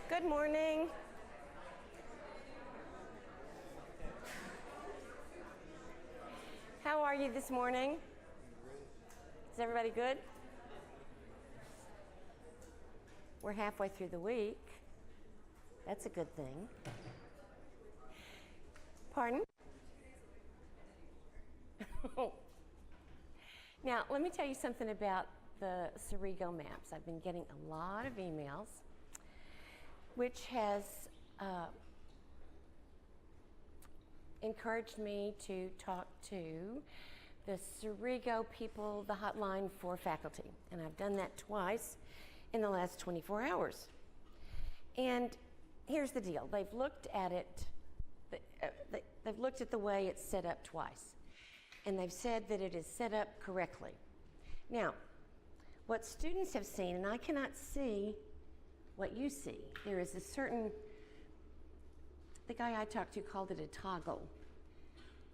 Good morning. How are you this morning? Is everybody good? We're halfway through the week. That's a good thing. Pardon? Now, let me tell you something about the Cerrigo maps. I've been getting a lot of emails, which has encouraged me to talk to the Cerrigo people, the hotline for faculty. And I've done that twice in the last 24 hours. And here's the deal. They've looked at it, they've looked at the way it's set up twice. And they've said that it is set up correctly. Now, what students have seen, and I cannot see what you see, there is a certain, the guy I talked to called it a toggle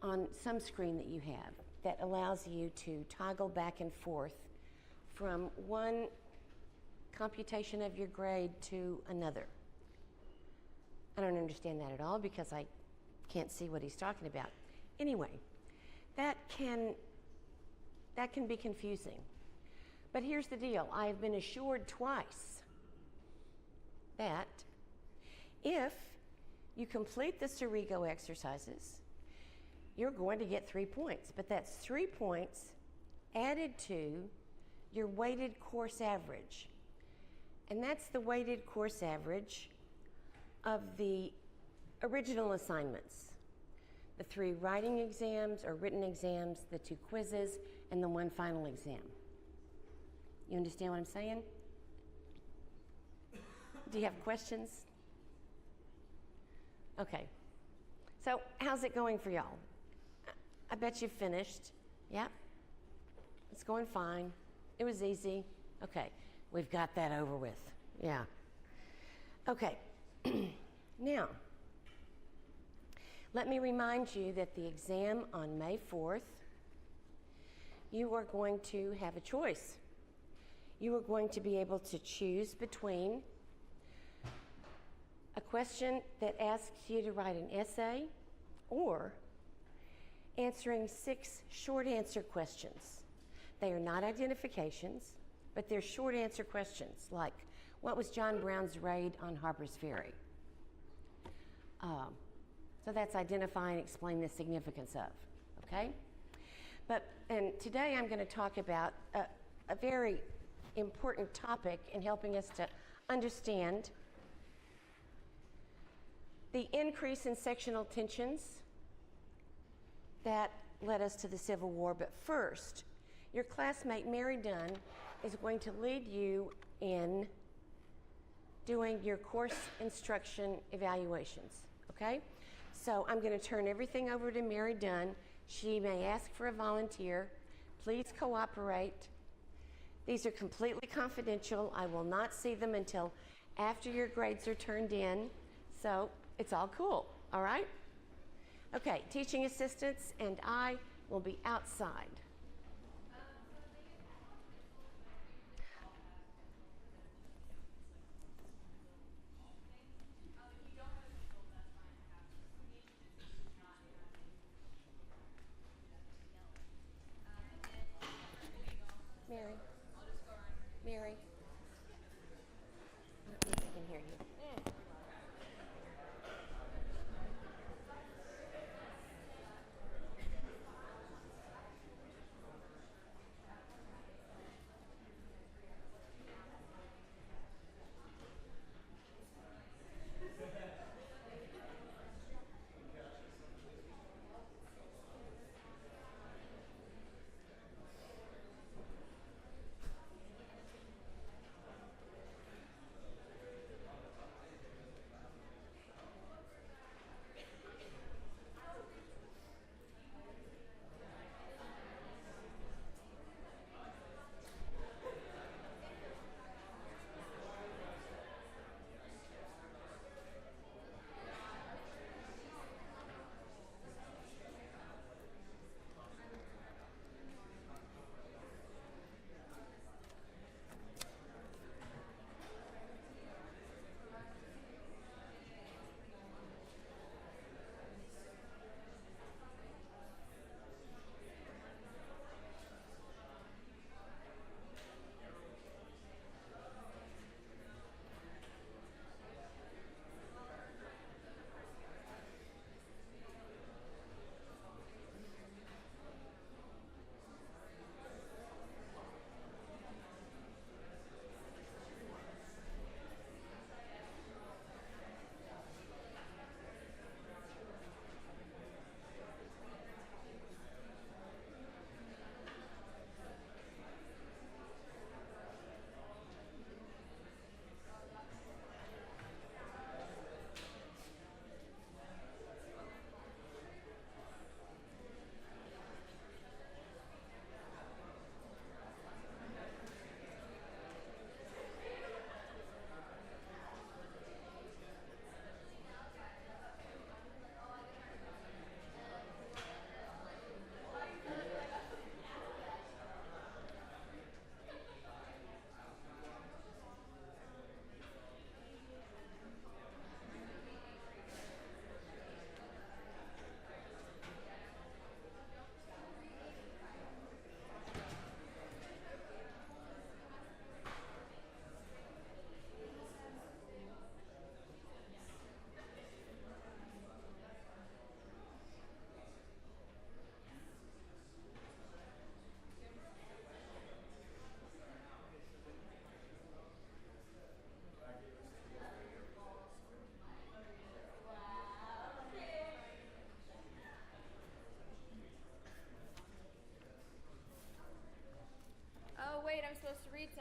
on some screen that you have that allows you to toggle back and forth from one computation of your grade to another. I don't understand that at all because I can't see what he's talking about. Anyway, that can be confusing. But here's the deal. I have been assured twice that if you complete the Cerrigo exercises, you're going to get 3 points. But that's 3 points added to your weighted course average. And that's the weighted course average of the original assignments. The 3 writing exams or written exams, the 2 quizzes, and the 1 final exam. You understand what I'm saying? Do you have questions? Okay. So how's it going for y'all? I bet you finished. Yeah? It's going fine. It was easy. Okay. We've got that over with. Yeah. Okay. Now, let me remind you that the exam on May 4th, you are going to have a choice. You are going to be able to choose between a question that asks you to write an essay or answering 6 short answer questions. They are not identifications, but they're short answer questions like, what was John Brown's raid on Harper's Ferry? So that's identify and explain the significance of, okay? And today I'm going to talk about a very important topic in helping us to understand the increase in sectional tensions that led us to the Civil War. But first, your classmate Mary Dunn is going to lead you in doing your course instruction evaluations, okay? So I'm going to turn everything over to Mary Dunn. She may ask for a volunteer. Please cooperate. These are completely confidential. I will not see them until after your grades are turned in. So it's all cool, all right? Okay, teaching assistants and I will be outside. Mary. Mary. I don't think I can hear you.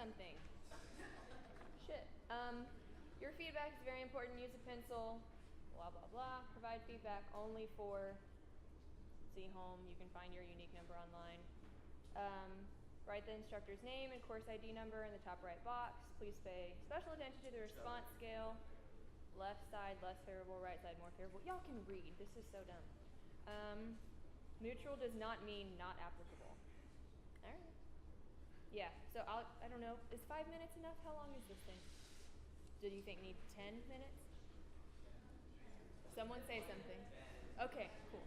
something. Shit. Your feedback is very important. Use a pencil. Blah, blah, blah. Provide feedback only for see home. You can find your unique number online. Write the instructor's name and course ID number in the top right box. Please pay special attention to the response scale. Left side, less favorable. Right side, more favorable. Y'all can read. This is so dumb. Neutral does not mean not applicable. All right. Yeah, so I don't know. Is 5 minutes enough? How long is this thing? Do you think need 10 minutes? Someone say something. Okay, cool.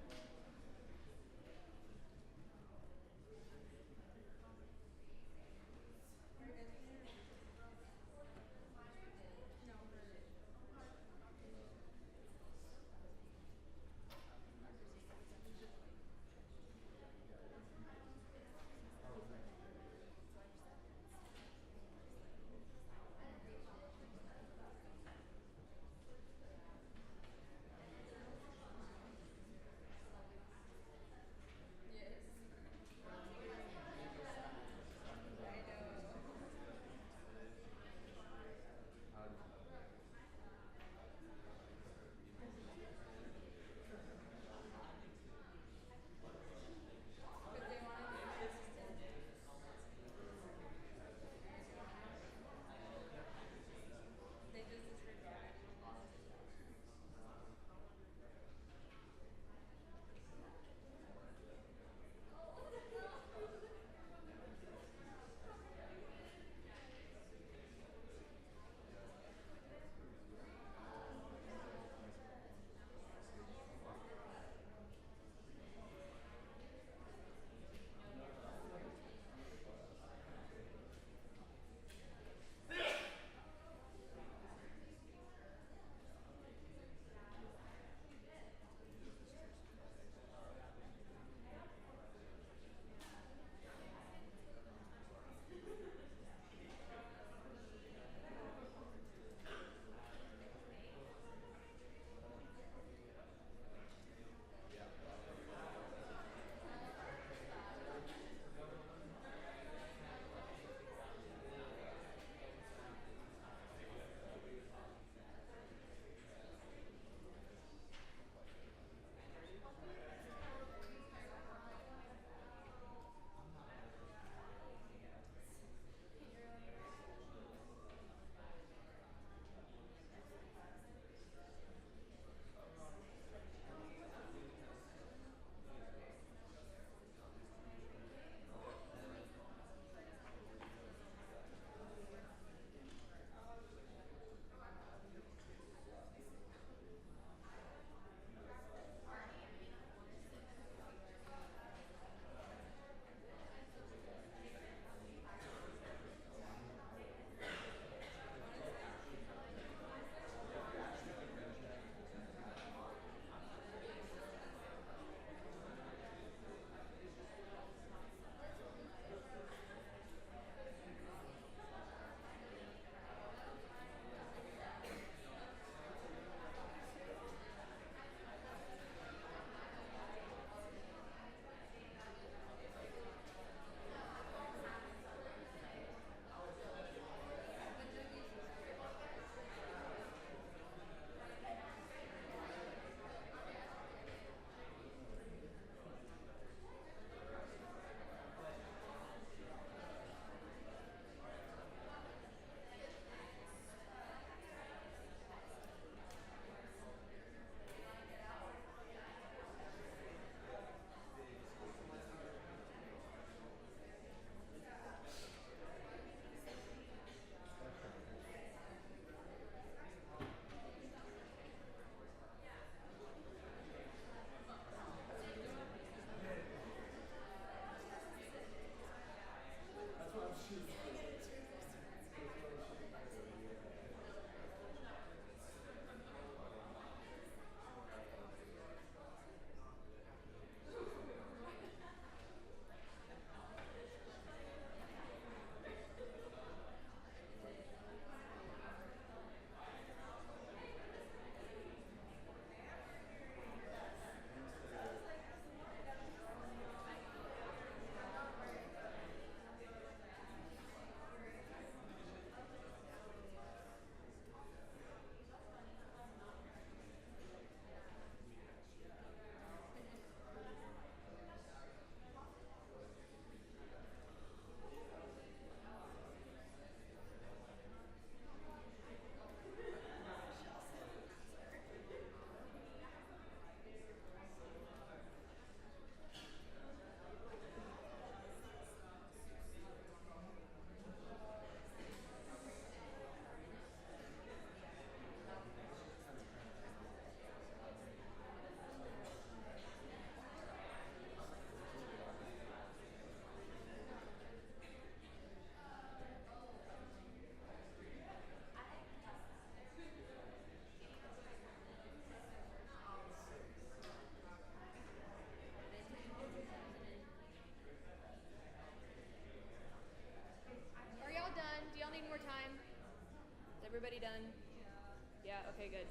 Okay, good.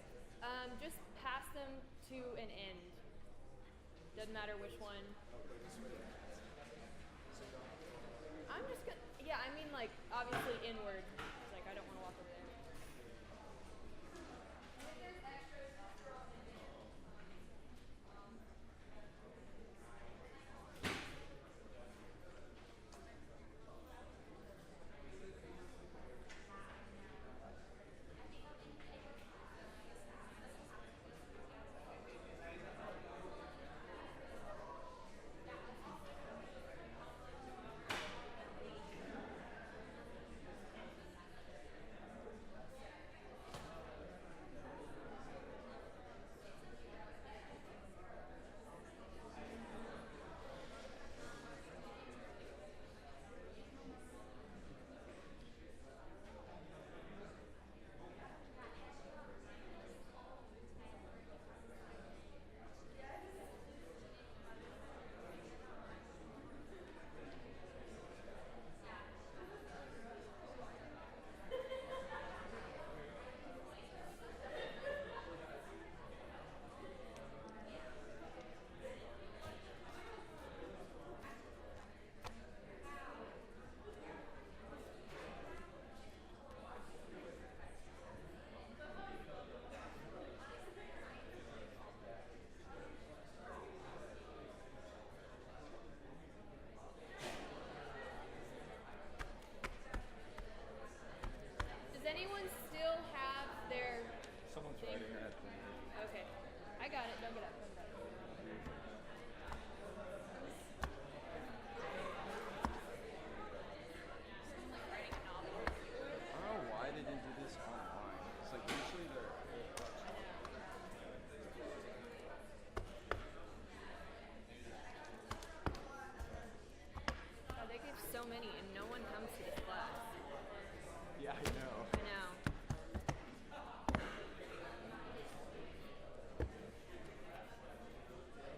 Just pass them to an end. Doesn't matter which one. I'm just gonna, yeah, I mean like obviously inward. It's like I don't want to walk over there. Does anyone still have their Someone's thing? writing at the Okay. I got it. Don't get up. Don't get up. I'm like writing a novel. I don't know why they didn't do this online. It's like usually they're Oh, they gave so many and no one comes to this class. yeah, I know. I know.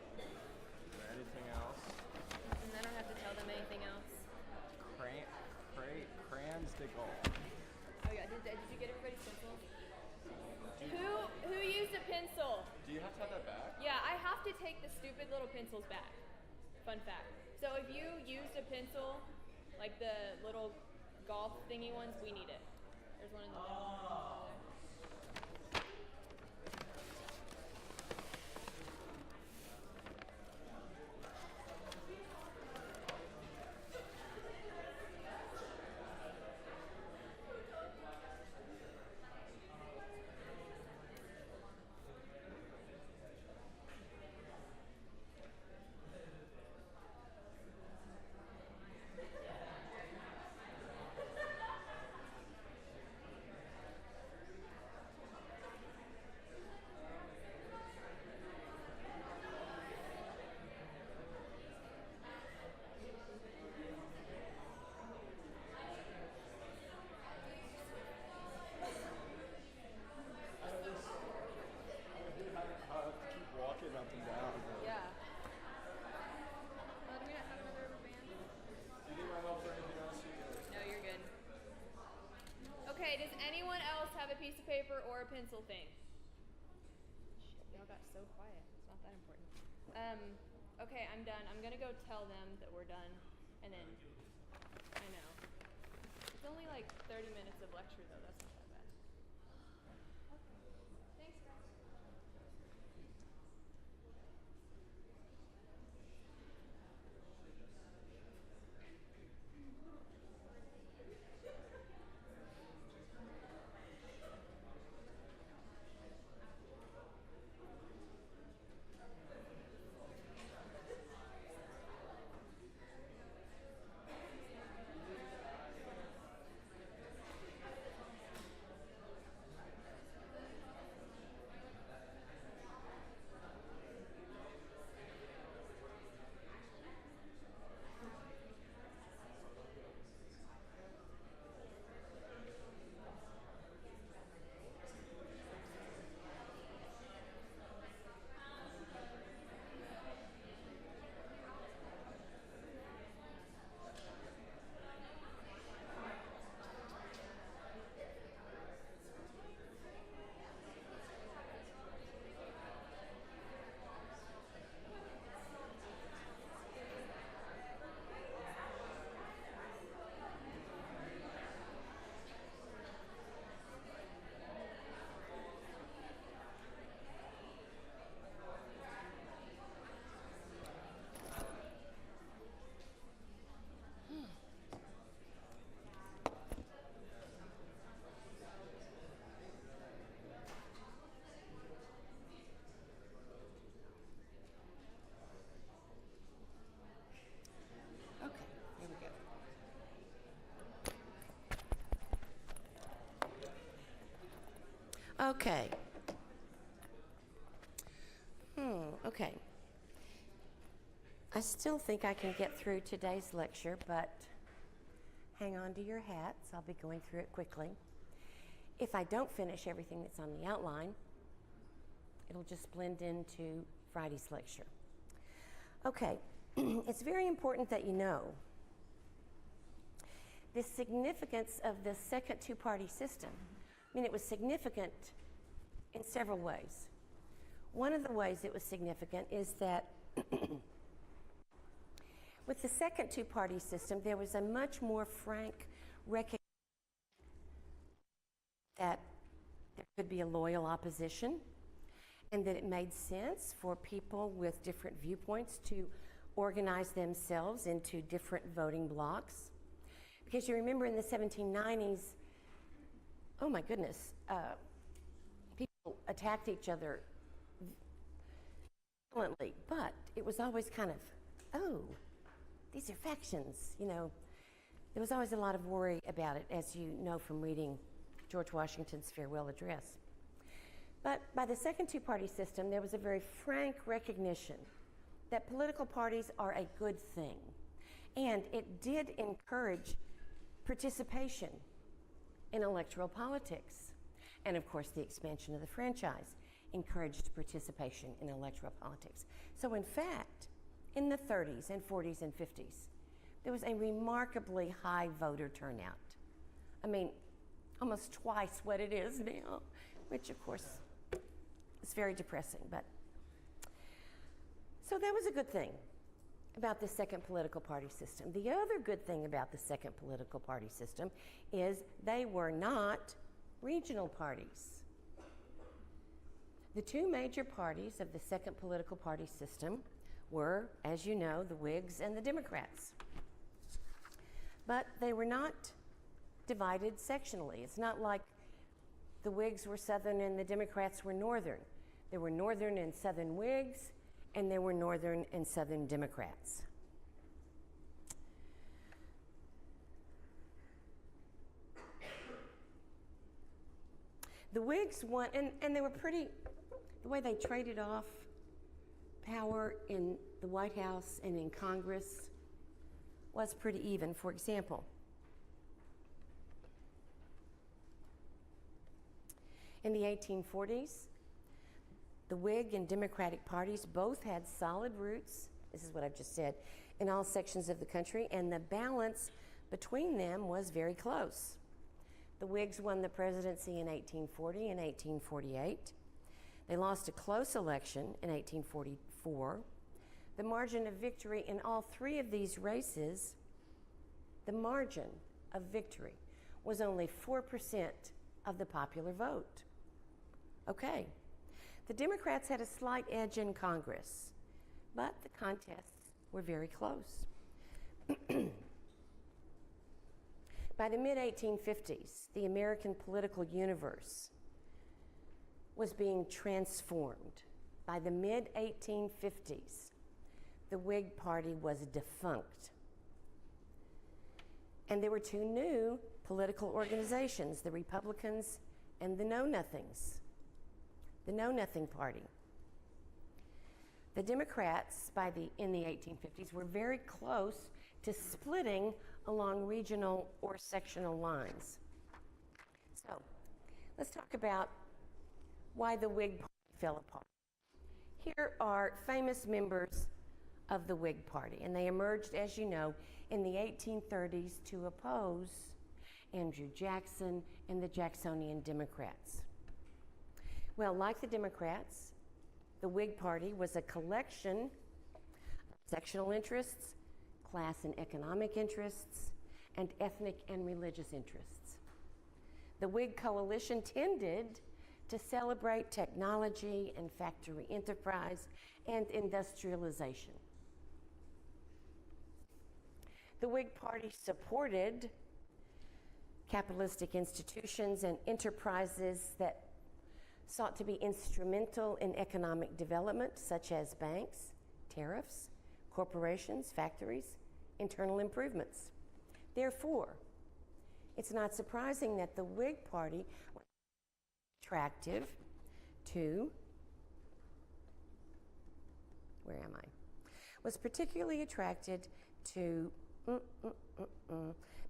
Is there anything else? And I don't have to tell them anything else. Crayons de golf. Oh yeah, did you get everybody's pencils? Who used a pencil? Do you have to have that back? Yeah, I have to take the stupid little pencils back. Fun fact. So if you used a pencil, like the little golf thingy ones, we need it. There's one in the middle. Keep walking up and down. Yeah. Do we not have another rubber band? Do you need my help or anything else? No, you're good. Okay, does anyone else have a piece of paper or a pencil thing? Shit, y'all got so quiet. It's not that important. Okay, I'm done. I'm gonna go tell them that we're done, and then I know. It's only like 30 minutes of lecture though. That's not that bad. Okay. Thanks, guys. Okay. Okay. I still think I can get through today's lecture, but hang on to your hats. I'll be going through it quickly. If I don't finish everything that's on the outline, it'll just blend into Friday's lecture. Okay, it's very important that you know the significance of the second two-party system. I mean, it was significant in several ways. One of the ways it was significant is that with the second two-party system, there was a much more frank recognition that there could be a loyal opposition and that it made sense for people with different viewpoints to organize themselves into different voting blocks. Because you remember in the 1790s, oh my goodness, people attacked each other violently, but it was always kind of, oh, these are factions, you know. There was always a lot of worry about it, as you know from reading George Washington's farewell address. But by the second two-party system, there was a very frank recognition that political parties are a good thing. And it did encourage participation in electoral politics. And of course, the expansion of the franchise encouraged participation in electoral politics. So in fact, in the 30s and 40s and 50s, there was a remarkably high voter turnout. I mean, almost twice what it is now, which of course is very depressing, but. So that was a good thing about the second political party system. The other good thing about the second political party system is they were not regional parties. The two major parties of the second political party system were, as you know, the Whigs and the Democrats. But they were not divided sectionally. It's not like the Whigs were Southern and the Democrats were Northern. There were Northern and Southern Whigs, and there were Northern and Southern Democrats. The Whigs won, and they were pretty, the way they traded off power in the White House and in Congress was pretty even. For example, in the 1840s, the Whig and Democratic parties both had solid roots, this is what I've just said, in all sections of the country, and the balance between them was very close. The Whigs won the presidency in 1840 and 1848. They lost a close election in 1844. The margin of victory in all three of these races, the margin of victory was only 4% of the popular vote. Okay. The Democrats had a slight edge in Congress, but the contests were very close. By the mid-1850s, the American political universe was being transformed. By the mid-1850s, the Whig Party was defunct. And there were two new political organizations, the Republicans and the Know-Nothings. The Know-Nothing Party. The Democrats in the 1850s were very close to splitting along regional or sectional lines. So let's talk about why the Whig Party fell apart. Here are famous members of the Whig Party, and they emerged, as you know, in the 1830s to oppose Andrew Jackson and the Jacksonian Democrats. Well, like the Democrats, the Whig Party was a collection of sectional interests, class and economic interests, and ethnic and religious interests. The Whig coalition tended to celebrate technology and factory enterprise and industrialization. The Whig Party supported capitalistic institutions and enterprises that sought to be instrumental in economic development, such as banks, tariffs, corporations, factories, internal improvements. Therefore, it's not surprising that the Whig Party was attractive to, where am I? Was particularly attracted to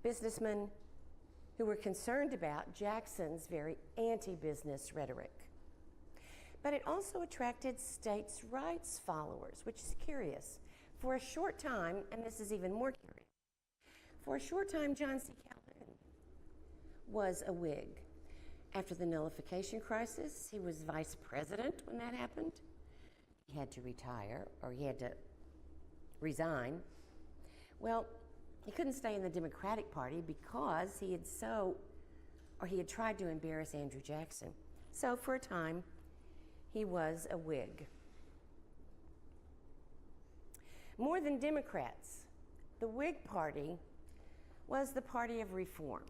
businessmen who were concerned about Jackson's very anti-business rhetoric. But it also attracted states' rights followers, which is curious. For a short time, and this is even more curious, for a short time, John C. Calhoun was a Whig. After the nullification crisis, he was vice president when that happened. He had to retire, or he had to resign. Well, he couldn't stay in the Democratic Party because he had tried to embarrass Andrew Jackson. So for a time, he was a Whig. More than Democrats, the Whig Party was the party of reform.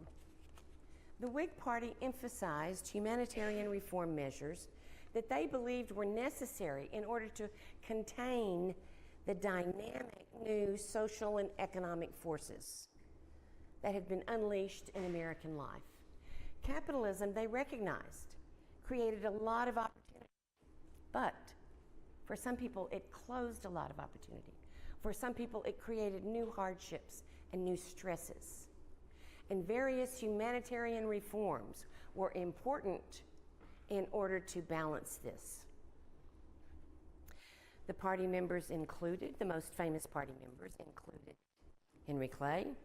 The Whig Party emphasized humanitarian reform measures that they believed were necessary in order to contain the dynamic new social and economic forces that had been unleashed in American life. Capitalism, they recognized, created a lot of opportunity, but for some people it closed a lot of opportunity. For some people it created new hardships and new stresses. And various humanitarian reforms were important in order to balance this. The party members included, the most famous party members included Henry Clay,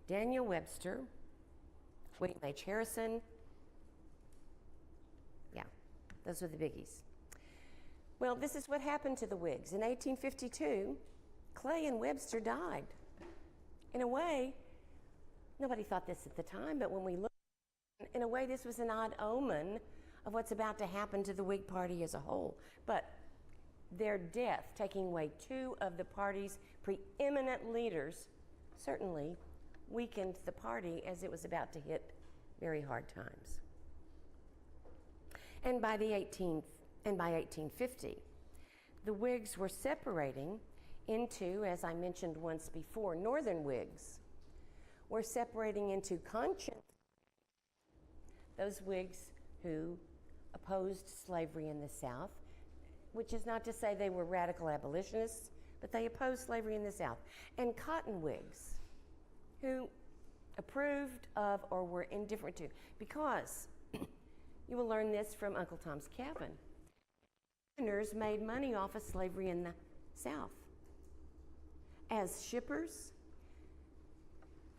Daniel Webster, William H. Harrison. Yeah, those were the biggies. Well, this is what happened to the Whigs. In 1852, Clay and Webster died. In a way, nobody thought this at the time, but when we look, in a way, this was an odd omen of what's about to happen to the Whig Party as a whole. But their death, taking away two of the party's preeminent leaders, certainly weakened the party as it was about to hit very hard times. And by 1850, the Whigs were separating into, as I mentioned once before, Northern Whigs were separating into conscience, those Whigs who opposed slavery in the South, which is not to say they were radical abolitionists, but they opposed slavery in the South, and Cotton Whigs, who approved of or were indifferent to, because you will learn this from Uncle Tom's Cabin. Southerners made money off of slavery in the South as shippers,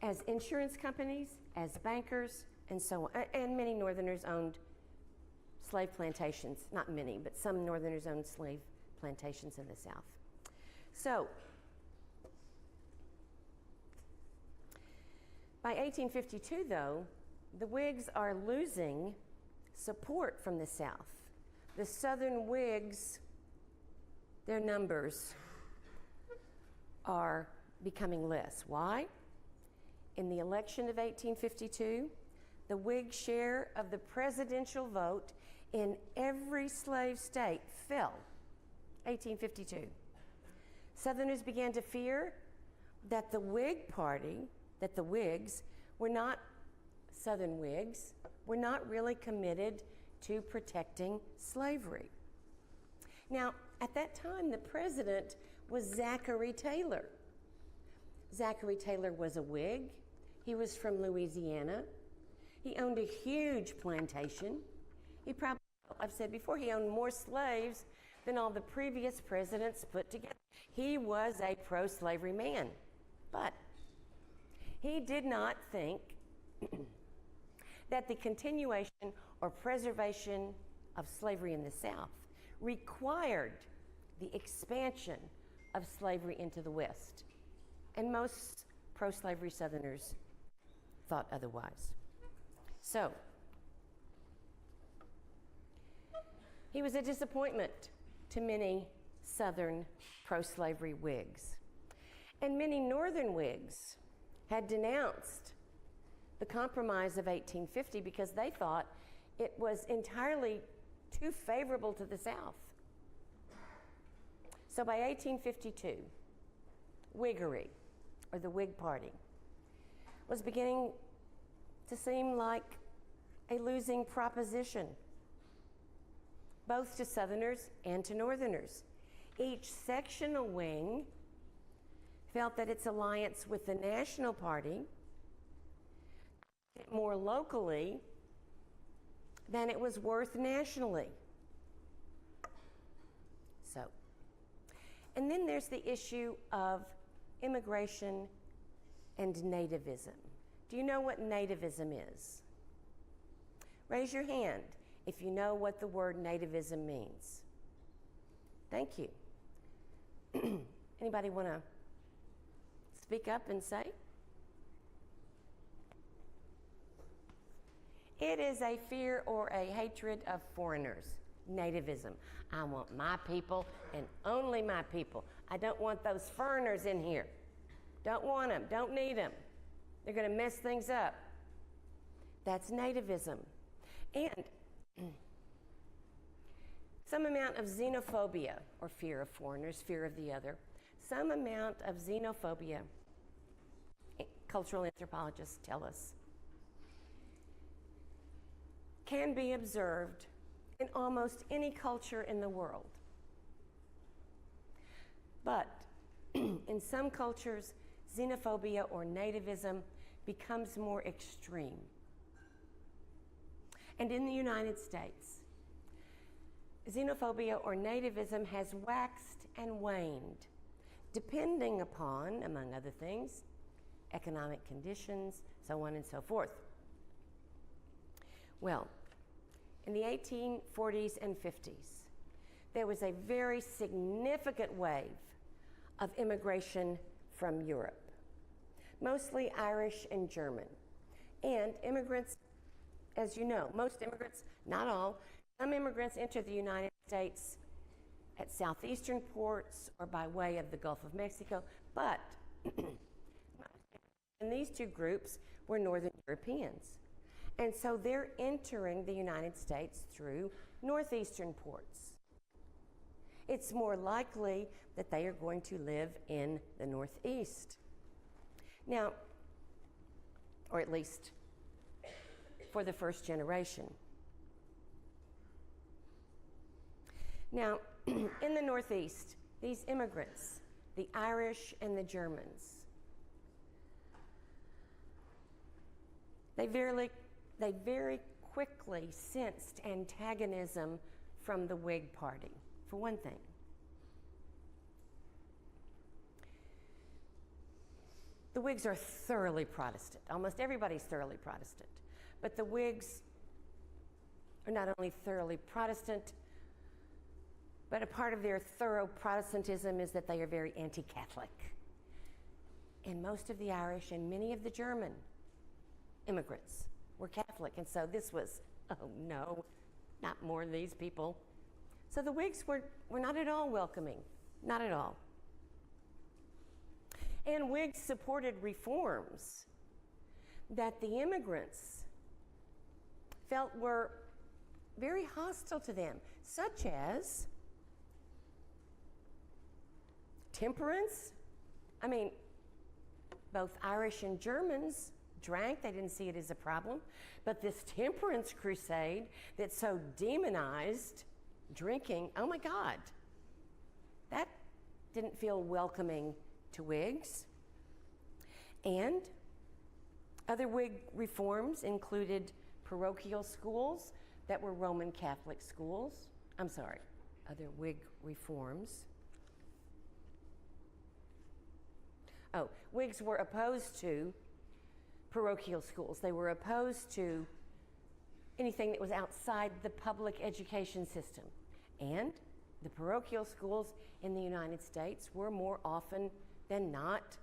as insurance companies, as bankers, and so on. And many Northerners owned slave plantations, not many, but some Northerners owned slave plantations in the South. So, by 1852, though, the Whigs are losing support from the South. The Southern Whigs, their numbers are becoming less. Why? In the election of 1852, the Whig share of the presidential vote in every slave state fell. 1852. Southerners began to fear that the Whig Party, that the Whigs were not, Southern Whigs, were not really committed to protecting slavery. Now, at that time, the president was Zachary Taylor. Zachary Taylor was a Whig. He was from Louisiana. He owned a huge plantation. He probably, I've said before, he owned more slaves than all the previous presidents put together. He was a pro-slavery man, but he did not think that the continuation or preservation of slavery in the South required the expansion of slavery into the West. And most pro-slavery Southerners thought otherwise. So, he was a disappointment to many Southern pro-slavery Whigs. And many Northern Whigs had denounced the Compromise of 1850 because they thought it was entirely too favorable to the South. So by 1852, Whiggery, or the Whig Party, was beginning to seem like a losing proposition. both to Southerners and to Northerners. Each sectional wing felt that its alliance with the National Party fit more locally than it was worth nationally. So, and then there's the issue of immigration and nativism. Do you know what nativism is? Raise your hand if you know what the word nativism means. Thank you. Anybody want to speak up and say? It is a fear or a hatred of foreigners. Nativism. I want my people and only my people. I don't want those foreigners in here. Don't want them. Don't need them. They're going to mess things up. That's nativism. And some amount of xenophobia, or fear of foreigners, fear of the other, some amount of xenophobia, cultural anthropologists tell us, can be observed in almost any culture in the world. But in some cultures, xenophobia or nativism becomes more extreme. And in the United States, xenophobia or nativism has waxed and waned, depending upon, among other things, economic conditions, so on and so forth. Well, in the 1840s and 50s, there was a very significant wave of immigration from Europe, mostly Irish and German. And immigrants, as you know, most immigrants, not all, some immigrants enter the United States at southeastern ports or by way of the Gulf of Mexico, but and these two groups were Northern Europeans. And so they're entering the United States through northeastern ports. It's more likely that they are going to live in the Northeast. Now, or at least for the first generation. Now, in the Northeast, these immigrants, the Irish and the Germans, they very quickly sensed antagonism from the Whig Party, for one thing. The Whigs are thoroughly Protestant. Almost everybody's thoroughly Protestant. But the Whigs are not only thoroughly Protestant, but a part of their thorough Protestantism is that they are very anti-Catholic. And most of the Irish and many of the German immigrants were Catholic. And so this was, oh no, not more of these people. So the Whigs were not at all welcoming, not at all. And Whigs supported reforms that the immigrants felt were very hostile to them, such as temperance. I mean, both Irish and Germans drank, they didn't see it as a problem, but this temperance crusade that so demonized drinking, oh my God, that didn't feel welcoming to Whigs. And other Whig reforms included parochial schools that were Roman Catholic schools. Other Whig reforms. Whigs were opposed to parochial schools. They were opposed to anything that was outside the public education system. And the parochial schools in the United States were more often than not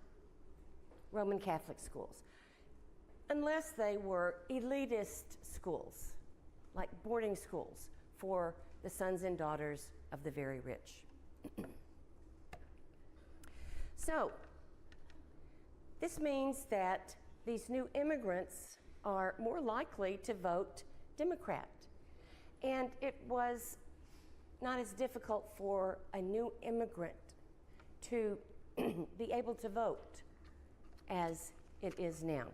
Roman Catholic schools, unless they were elitist schools, like boarding schools for the sons and daughters of the very rich. So, this means that these new immigrants are more likely to vote Democrat. And it was not as difficult for a new immigrant to be able to vote as it is now.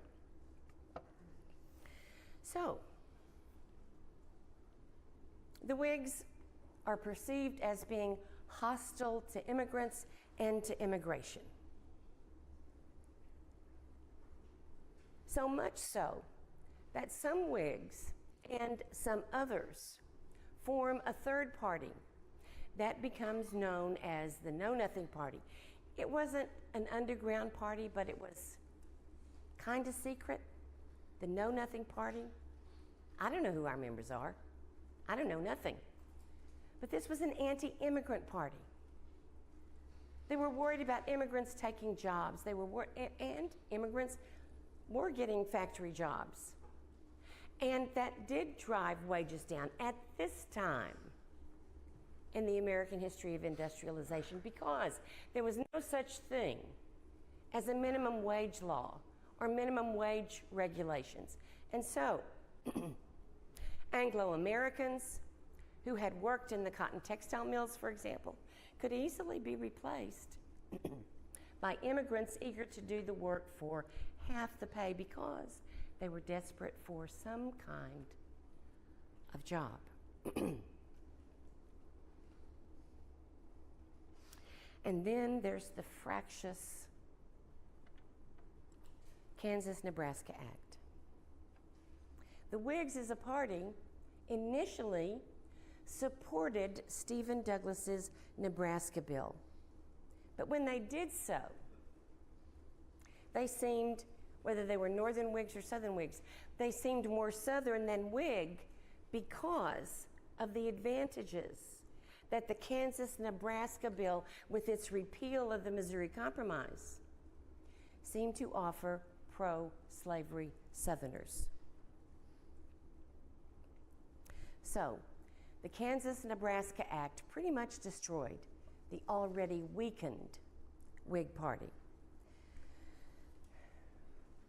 So, the Whigs are perceived as being hostile to immigrants and to immigration. So much so that some Whigs and some others form a third party that becomes known as the Know Nothing Party. It wasn't an underground party, but it was kind of secret. The Know Nothing Party. I don't know who our members are. I don't know nothing. But this was an anti-immigrant party. They were worried about immigrants taking jobs. They were and immigrants were getting factory jobs. And that did drive wages down at this time in the American history of industrialization, because there was no such thing as a minimum wage law or minimum wage regulations. And so Anglo-Americans who had worked in the cotton textile mills, for example, could easily be replaced by immigrants eager to do the work for half the pay because they were desperate for some kind of job. And then there's the fractious Kansas-Nebraska Act. The Whigs as a party initially supported Stephen Douglas's Nebraska bill. But when they did so, they seemed, whether they were Northern Whigs or Southern Whigs, they seemed more Southern than Whig because of the advantages that the Kansas-Nebraska bill, with its repeal of the Missouri Compromise, seemed to offer pro-slavery Southerners. So, the Kansas-Nebraska Act pretty much destroyed the already weakened Whig Party.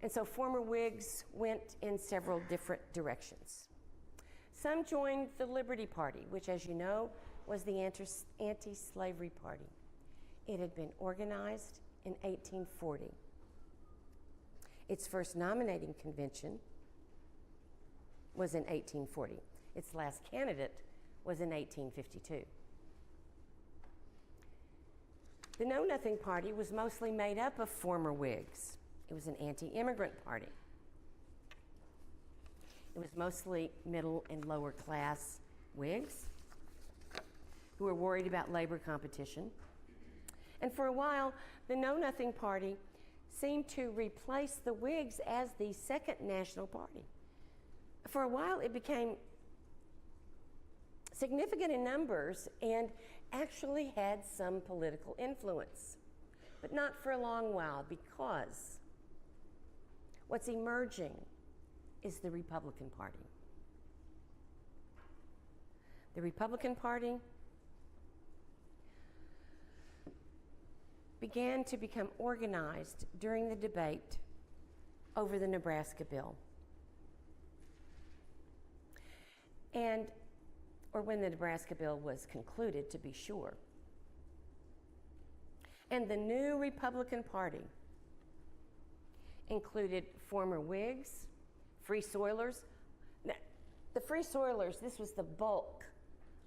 And so former Whigs went in several different directions. Some joined the Liberty Party, which, as you know, was the anti-slavery party. It had been organized in 1840. Its first nominating convention was in 1840. Its last candidate was in 1852. The Know Nothing Party was mostly made up of former Whigs. It was an anti-immigrant party. It was mostly middle and lower class Whigs who were worried about labor competition. And for a while, the Know Nothing Party seemed to replace the Whigs as the second national party. For a while, it became significant in numbers and actually had some political influence, but not for a long while, because what's emerging is the Republican Party. The Republican Party began to become organized during the debate over the Nebraska bill. Or when the Nebraska bill was concluded, to be sure. And the new Republican Party included former Whigs, Free Soilers. Now, the Free Soilers, this was the bulk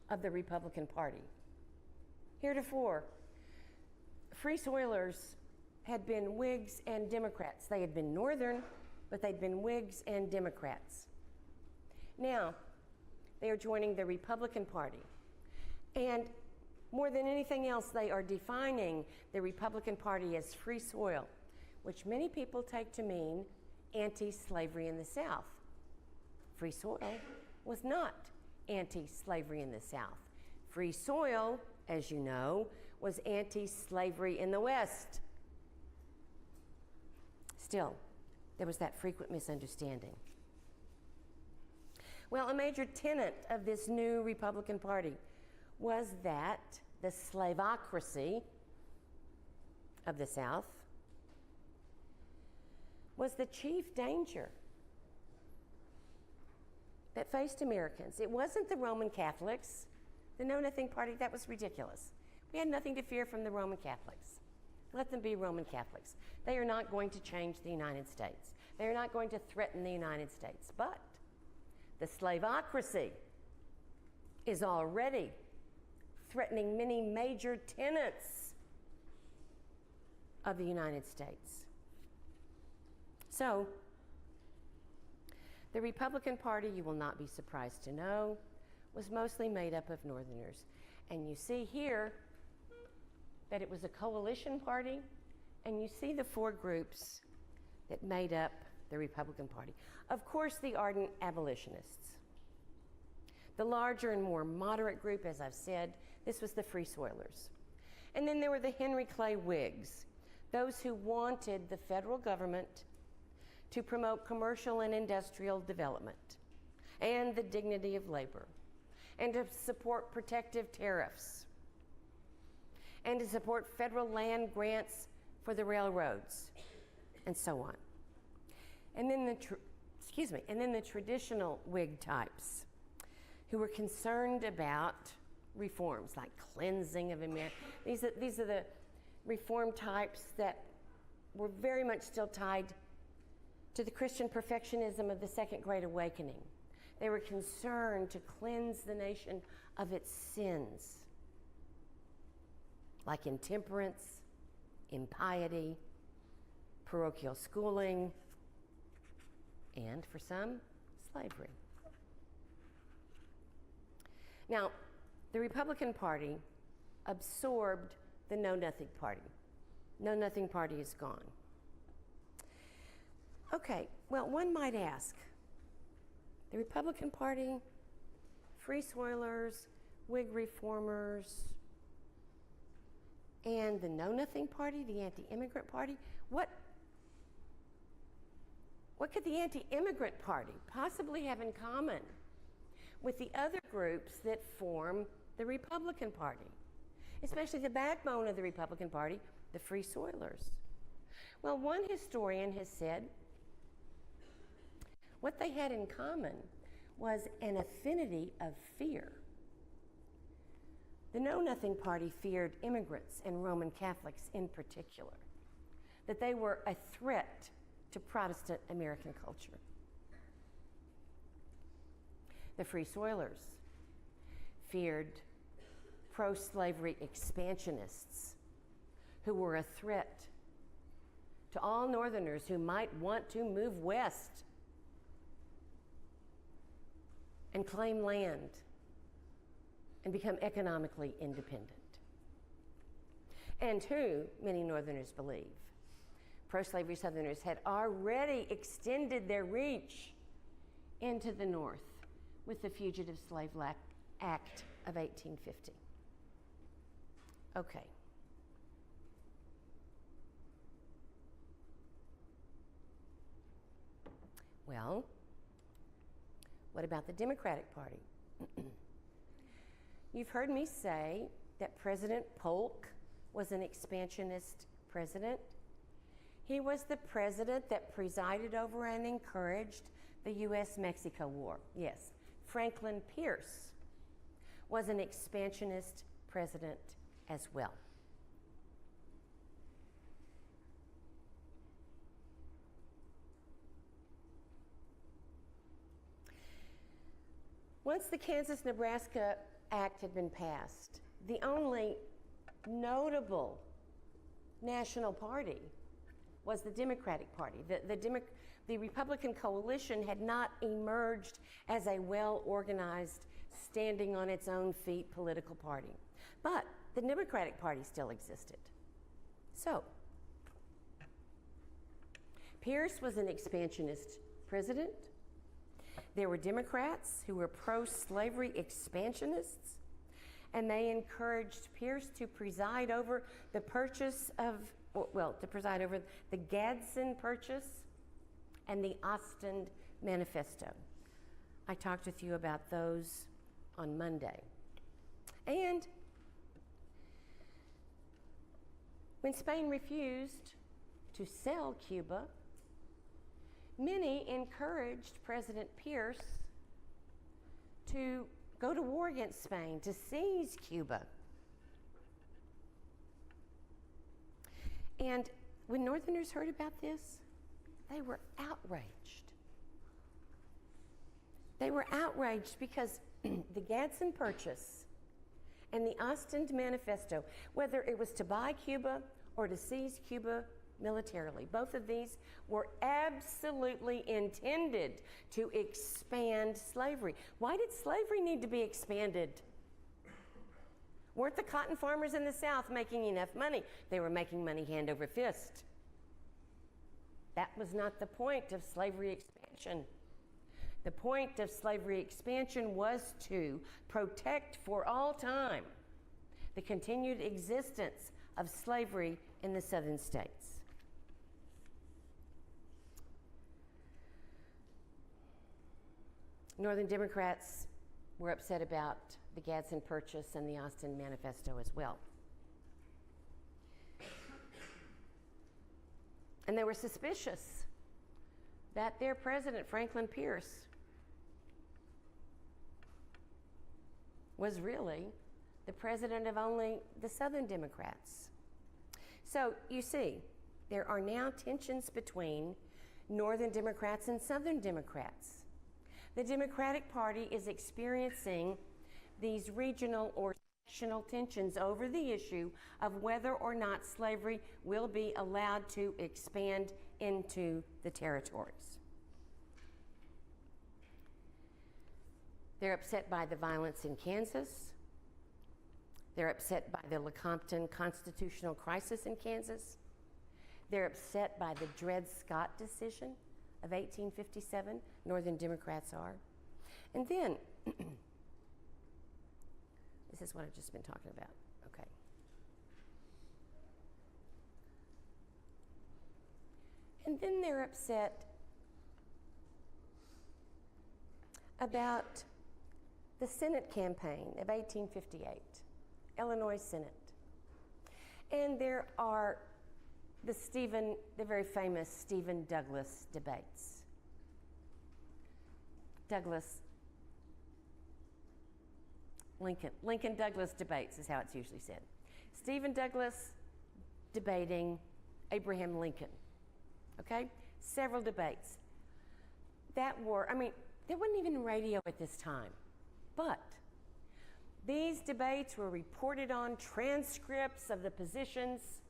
of the Republican Party. Heretofore, Free Soilers had been Whigs and Democrats. They had been Northern, but they'd been Whigs and Democrats. Now, they are joining the Republican Party. And more than anything else, they are defining the Republican Party as free soil, which many people take to mean anti-slavery in the South. Free soil was not anti-slavery in the South. Free soil, as you know, was anti-slavery in the West. Still, there was that frequent misunderstanding. Well, a major tenet of this new Republican Party was that the slavocracy of the South was the chief danger that faced Americans. It wasn't the Roman Catholics, the Know Nothing Party. That was ridiculous. We had nothing to fear from the Roman Catholics. Let them be Roman Catholics. They are not going to change the United States. They are not going to threaten the United States. But the slavocracy is already threatening many major tenets of the United States. So, the Republican Party, you will not be surprised to know, was mostly made up of Northerners. And you see here that it was a coalition party, and you see the four groups that made up the Republican Party. Of course, the ardent abolitionists. The larger and more moderate group, as I've said, this was the Free Soilers. And then there were the Henry Clay Whigs, those who wanted the federal government to promote commercial and industrial development and the dignity of labor, and to support protective tariffs, and to support federal land grants for the railroads, and so on. And then the traditional Whig types, who were concerned about reforms like cleansing of America. These are the reform types that were very much still tied to the Christian perfectionism of the Second Great Awakening. They were concerned to cleanse the nation of its sins, like intemperance, impiety, parochial schooling, and for some, slavery. Now, the Republican Party absorbed the Know Nothing Party. Know Nothing Party is gone. Okay, well, one might ask, the Republican Party, Free Soilers, Whig Reformers, and the Know Nothing Party, the Anti-Immigrant Party, what could the Anti-Immigrant Party possibly have in common with the other groups that form the Republican Party, especially the backbone of the Republican Party, the Free Soilers? Well, one historian has said what they had in common was an affinity of fear. The Know Nothing Party feared immigrants and Roman Catholics in particular, that they were a threat to Protestant American culture. The Free Soilers feared pro-slavery expansionists who were a threat to all Northerners who might want to move west and claim land and become economically independent. And who, many Northerners believe, pro-slavery Southerners had already extended their reach into the North with the Fugitive Slave Act of 1850. Okay. Well, what about the Democratic Party? You've heard me say that President Polk was an expansionist president. He was the president that presided over and encouraged the U.S.-Mexico War. Yes, Franklin Pierce was an expansionist president as well. Once the Kansas-Nebraska Act had been passed, the only notable national party was the Democratic Party. The Republican coalition had not emerged as a well-organized, standing on its own feet political party. But the Democratic Party still existed. So, Pierce was an expansionist president. There were Democrats who were pro-slavery expansionists, and they encouraged Pierce to preside over the purchase of, to preside over the Gadsden Purchase and the Ostend Manifesto. I talked with you about those on Monday. And when Spain refused to sell Cuba, many encouraged President Pierce to go to war against Spain, to seize Cuba. And when Northerners heard about this, they were outraged. They were outraged because the Gadsden Purchase And the Ostend Manifesto, whether it was to buy Cuba or to seize Cuba militarily, both of these were absolutely intended to expand slavery. Why did slavery need to be expanded? Weren't the cotton farmers in the South making enough money? They were making money hand over fist. That was not the point of slavery expansion. The point of slavery expansion was to protect for all time the continued existence of slavery in the southern states. Northern Democrats were upset about the Gadsden Purchase and the Ostend Manifesto as well. And they were suspicious that their president, Franklin Pierce, was really the president of only the Southern Democrats. So you see, there are now tensions between Northern Democrats and Southern Democrats. The Democratic Party is experiencing these regional or sectional tensions over the issue of whether or not slavery will be allowed to expand into the territories. They're upset by the violence in Kansas. They're upset by the Lecompton constitutional crisis in Kansas. They're upset by the Dred Scott decision of 1857. Northern Democrats are. And then, this is what I've just been talking about. Okay. And then they're upset about the Senate campaign of 1858, Illinois Senate. And there are the very famous Stephen Douglas debates. Lincoln Douglas debates is how it's usually said. Stephen Douglas debating Abraham Lincoln. Okay? Several debates. There wasn't even radio at this time. But these debates were reported on, transcripts of the positions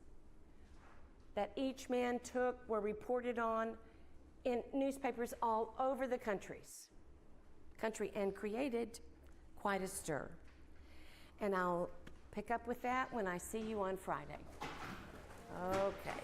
that each man took were reported on in newspapers all over the country, and created quite a stir. And I'll pick up with that when I see you on Friday. Okay.